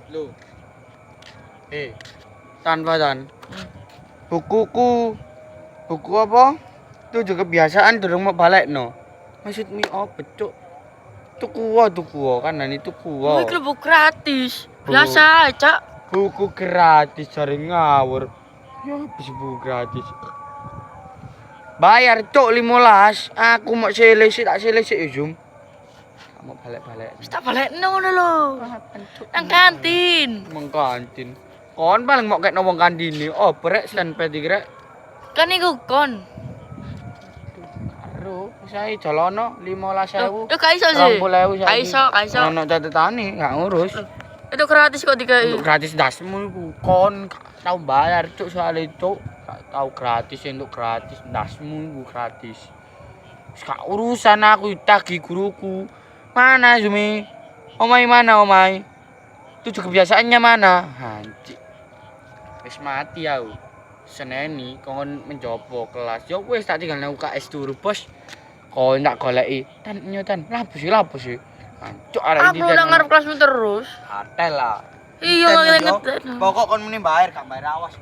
Loh. Tanpa tan. Buku apa? Itu juga kebiasaan durung mau balekno. Maksudmu apa, Cuk? Tuku kan ini tuku. Iki buku gratis. Biasa, Cak. Buku gratis cari ngawur. Ya habis buku gratis. Bayar Cuk 15. Aku mau tak selesai ya, Zum. Kamu balik-balik. Wis tak balekno ngono lho. Nang kantin. Nang kantin. Kon paling mau kek wong kantine. Oh, brek senpet iki rek. Kan iku kon. Karo saya jalono 15.000. Yo gak iso sih. 20.000 Gak iso. Ono catetane, gak ngurus. Itu gratis kok dikai. Untuk gratis dasmu iku kon gak tau bayar Cuk soalnya Cuk. Gak tau gratis untuk gratis dasmu iku gratis. Wis gak urusan aku tagih guruku. Mana Zumi? Omai mana omai? Itu kebiasaannya mana? Hancik. Wis mati aku. Seneni kon menjopo kelas. Yo wis tak tinggal nang UKS turu, Bos. Kon tak goleki. Tan nyotan. Lapus sih. Hancuk arek Aku udah ngarep kelasmu terus. Atel lah. Iya, Ten, kita yo. ngetet. Pokok kon muni bayar, gak bayar awas.